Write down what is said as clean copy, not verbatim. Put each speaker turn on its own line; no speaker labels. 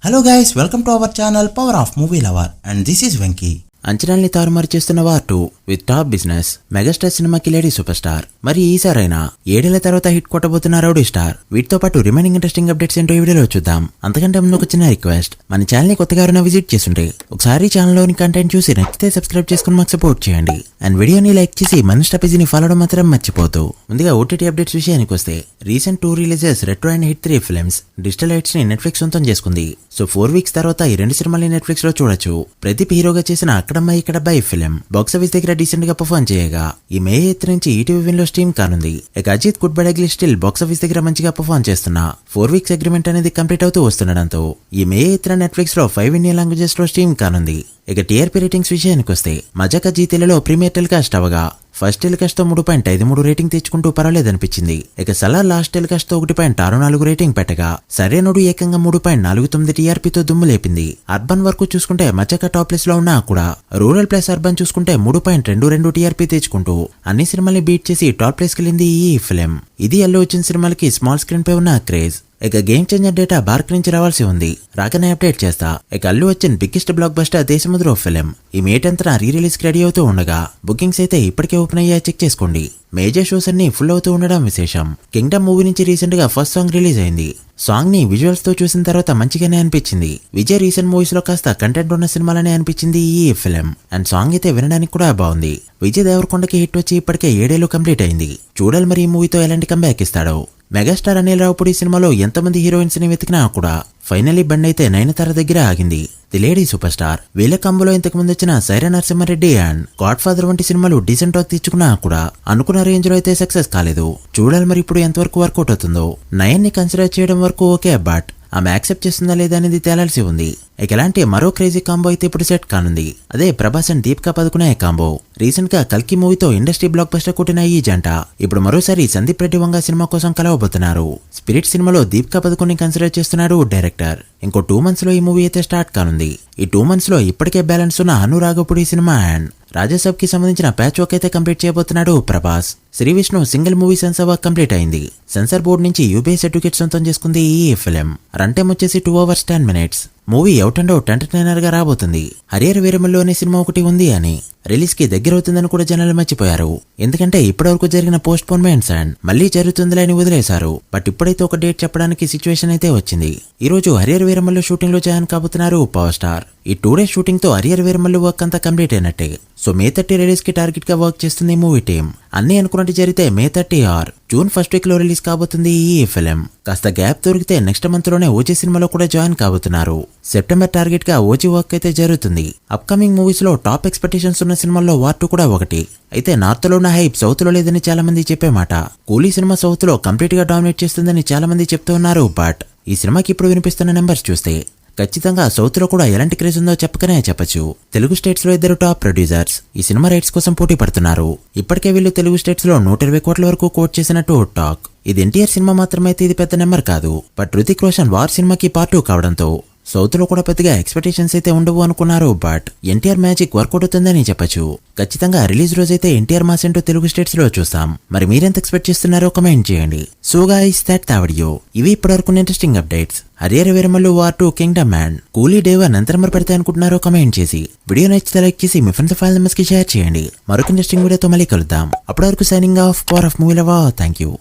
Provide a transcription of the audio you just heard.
Hello guys, welcome to our channel Power of Movie Lover and this is Venky.
అంచనాల్ని తారుమారు చేస్తున్న war 2 with top business megastar సినిమాకి lady super star. మరి ఈసారైనా 7 ఏళ్ల తర్వాత hit కొట్టబోతున్న rowdy star. వీటితో పాటు రిమైనింగ్ ఇంట్రెస్టింగ్ అప్డేట్స్ ఏంటో ఈ వీడియోలో చూద్దాం. అంతకంటే ముందు ఒక చిన్న రిక్వెస్ట్, మన ఛానల్ ని కొత్తగా ఎవరైనా విజిట్ చేస్తుంటే ఒకసారి ఛానల్లోని కంటెంట్ చూసి నచ్చితే సబ్స్క్రైబ్ చేసుకుని మాకు సపోర్ట్ చేయండి. అండ్ వీడియోని లైక్ చేసి మన ఇన్స్టా పేజీని ఫాలో అవడం మాత్రం మర్చిపోతూ. ముందుగా ఓటీటీ అప్డేట్స్ విషయానికి వస్తే recent 2 releases retro and hit 3 films digital rights ని నెట్ఫ్లిక్స్ సొంతం చేసుకుంది. సో 4 వీక్స్ తర్వాత ఈ 2 సినిమాల్ని నెట్ఫ్లిక్స్ లో చూడొచ్చు. ప్రదీప్ హీరోగా చేసిన అక్కడమ్మాయి ఇక్కడబ్బాయి ఫిల్మ్ బాక్స్ ఆఫీస్ దగ్గర డీసెంట్ గా పర్ఫార్మ్ చేయగా ఈ మే 8 నుంచి ఈటీవీ విన్ లో స్ట్రీమ్ కానుంది. ఇక Ajith good bad ugly still box office దగ్గర మంచిగా పర్ఫార్మ్ చేస్తున్నా 4 వీక్స్ అగ్రిమెంట్ అనేది కంప్లీట్ అవుతూ వస్తుండడంతో ఈ మే 8 నెట్ఫ్లిక్స్ లో 5 ఇండియన్ లాంగ్వేజెస్ లో స్ట్రీమ్ కానుంది. ఇక టీఆర్పీ రేటింగ్స్ విషయానికి వస్తే మజాకా జీ తెలుగులో ప్రీమియర్ టెలికాస్ట్ అవగా ఫస్ట్ టెలికాస్ట్ తో 3.53 రేటింగ్ తెచ్చుకుంటూ పర్వాలేదనిపించింది. ఇక సలార్ లాస్ట్ టెలికాస్ట్ తో 1.64 రేటింగ్ పెట్టగా సరైనడు ఏకంగా 3.49 టీఆర్పీతో దుమ్ము లేపింది. అర్బన్ వరకు చూసుకుంటే మజాకా టాప్ ప్లేస్ లో ఉన్నా కూడా రూరల్ ప్లస్ అర్బన్ చూసుకుంటే 3.22 టీఆర్పీ తెచ్చుకుంటూ అన్ని సినిమాల్ని బీట్ చేసి టాప్ ప్లేస్ కి వెళ్ళింది ఈ ఫిల్మ్. ఇది అల్లు అర్జున్ సినిమాలకి స్మాల్ స్క్రీన్ పై ఉన్న క్రేజ్. ఇక గేమ్ చేంజర్ డేటా బార్క్ నుంచి రావాల్సి ఉంది, రాకనే అప్డేట్ చేస్తా. ఇక Allu Arjun biggest blockbuster Desamuduru film ఈ మే 10th రీ రిలీజ్ కి రెడీ అవుతూ ఉండగా బుకింగ్స్ అయితే ఇప్పటికే ఓపెన్ అయ్యా చెక్ చేసుకోండి. మేజర్ షోస్ అన్ని ఫుల్ అవుతూ ఉండడం విశేషం. కింగ్డమ్ మూవీ నుంచి రీసెంట్ గా ఫస్ట్ సాంగ్ రిలీజ్ అయింది. సాంగ్ ని విజువల్స్ తో చూసిన తర్వాత మంచిగానే అనిపించింది. విజయ్ రీసెంట్ మూవీస్ లో కాస్త కంటెంట్ ఉన్న సినిమాలనే అనిపించింది ఈ ఫిల్మ్. అండ్ సాంగ్ అయితే వినడానికి కూడా బాగుంది. విజయ్ దేవరకొండకి హిట్ వచ్చి ఇప్పటికే 7 ఏళ్లు కంప్లీట్ అయింది. చూడాలి మరి ఈ మూవీతో ఎలాంటి కంబ్యాక్ ఇస్తాడో. మెగాస్టార్ అనిల్ రావుపూడి సినిమాలో ఎంతమంది హీరోయిన్స్ ని వెతికినా కూడా ఫైనలీ బండి అయితే నయనతార దగ్గర ఆగింది. The lady super star. వీళ్ళ కంబులో ఇంతకు ముందు వచ్చిన Sye Raa Narasimha Reddy and god father వంటి సినిమాలు డీసెంట్ టాక్ తెచ్చుకున్నా కూడా అనుకున్న రేంజ్ లో అయితే సక్సెస్ కాలేదు. చూడాలి మరి ఇప్పుడు ఎంతవరకు వర్కౌట్ అవుతుందో. నయన్ ని కన్సిడర్ చేయడం వరకు ఓకే, బట్ ఆమె యాక్సెప్ట్ చేస్తుందా లేదా అనేది తేలాల్సి ఉంది. ఇక ఇలాంటి మరో క్రేజీ కాంబో అయితే ఇప్పుడు సెట్ కానుంది. అదే Prabhas and Deepika Padukone combo. Recent గా కల్కి మూవీతో ఇండస్ట్రీ బ్లాక్ బస్టర్ కొట్టిన ఈ జంట ఇప్పుడు మరోసారి సందీప్ రెడ్డి వంగ సినిమా కోసం కలవబోతున్నారు. స్పిరిట్ సినిమాలో దీపికా పదుకుని కన్సిడర్ చేస్తున్నాడు డైరెక్టర్. ఇంకో 2 months లో ఈ మూవీ అయితే స్టార్ట్ కానుంది. ఈ 2 months లో ఇప్పటికే బ్యాలెన్స్ ఉన్న అనురాగపుడి సినిమా అండ్ రాజాసాబ్ కి సంబంధించిన ప్యాచ్ వర్క్ అయితే కంప్లీట్ చేయబోతున్నాడు Prabhas. Sree Vishnu single movie censor work complete అయింది. సెన్సార్ బోర్డు నుంచి యూబీఐ సర్టిఫికేట్ సొంతం చేసుకుంది ఈ ఫిల్మ్. రన్ టైం వచ్చేసి 2 hours 10 minutes. Movie out and out entertainer గా రాబోతుంది. హరియర్ వీరమల్లు అనే సినిమా ఒకటి ఉంది అని రిలీజ్ కి దగ్గర అవుతుందని కూడా జనాలు మర్చిపోయారు. ఎందుకంటే ఇప్పటివరకు జరిగిన పోస్ట్ పోన్మెంట్స్ అండ్ మళ్లీ జరుగుతుందిలే అని వదిలేశారు. బట్ ఇప్పుడైతే ఒక డేట్ చెప్పడానికి సిచ్యువేషన్ అయితే వచ్చింది. ఈ రోజు హరియర్ వీరమల్లు షూటింగ్ లో జాయిన్ కాబోతున్నారు పవర్ స్టార్. ఈ 2 days షూటింగ్ తో హరియర్ వీరమల్లు వర్క్ అంతా కంప్లీట్ అయినట్టే. సో మే 30 రిలీజ్ కి టార్గెట్ గా వర్క్ చేస్తుంది మూవీ టీం. అన్ని అనుకున్నట్టు జరిగితే మే 30 ఆర్ జూన్ 1st వీక్ లో రిలీజ్ కాబోతుంది ఈ ఫిల్మ్. కాస్త గ్యాప్ దొరికితే నెక్స్ట్ మంత్ లోనే ఓజీ సినిమాలో కూడా జాయిన్ కాబోతున్నారు. సెప్టెంబర్ టార్గెట్ గా ఓజీ వర్క్ అయితే జరుగుతుంది. అప్కమింగ్ మూవీస్ లో టాప్ ఎక్స్పెక్టేషన్స్ ఉన్న సినిమాల్లో వార్ 2 కూడా ఒకటి. అయితే నార్త్ లో ఉన్న హైప్ సౌత్ లో లేదని చాలా మంది చెప్పే మాట. కూలీ సినిమా సౌత్ లో కంప్లీట్ గా డామినేట్ చేస్తుందని చాలా మంది చెప్తూ ఉన్నారు. బట్ ఈ సినిమాకి ఇప్పుడు వినిపిస్తున్న నెంబర్స్ చూస్తే ఖచ్చితంగా సౌత్ లో కూడా ఎలాంటి క్రేజ్ ఉందో చెప్పకనే చెప్పచ్చు. తెలుగు స్టేట్స్ లో 2 టాప్ ప్రొడ్యూసర్స్ ఈ సినిమా రైట్స్ కోసం పోటీ పడుతున్నారు. ఇప్పటికే వీళ్ళు తెలుగు స్టేట్స్ లో 120 కోట్ల వరకు కోట్ చేసినట్టు టాక్. ఇది ఎన్టీఆర్ సినిమా మాత్రమైతే ఇది పెద్ద నెంబర్ కాదు. బట్ రుతిక్ రోషన్ వార్ సినిమాకి పార్ట్ 2 కావడంతో సౌత్ లో కూడా పెద్దగా ఎక్స్పెక్టేషన్స్ అయితే ఉండవు అనుకున్నారు. బట్ ఎన్టీఆర్ మ్యాజిక్ వర్కౌట్ అవుతుందని చెప్పచ్చు. ఖచ్చితంగా రిలీజ్ రోజైతే ఎన్టీఆర్ మాసెంటో తెలుగు స్టేట్స్ లో చూస్తాం. మరి మీరెంత ఎక్స్పెక్ట్ చేస్తున్నారో కమెంట్ చేయండి. So guys that video. ఇవి ఇప్పటివరకు interesting updates. Harrier Veeramallu war 2 Kingdom and కూలీ డే 1 ఎంత నెంబర్ పెడతాయి అనుకుంటున్నారో కమెంట్ చేసి వీడియో నచ్చితే లైక్ చేసి మీ ఫ్రెండ్స్ ఫైల్ మెంబర్స్ కి షేర్ చేయండి. మరొక ఇంట్రెస్టింగ్ వీడియోతో మళ్ళీ కలుద్దాం. అప్పటి వరకు signing off power of movie lover. Thank you.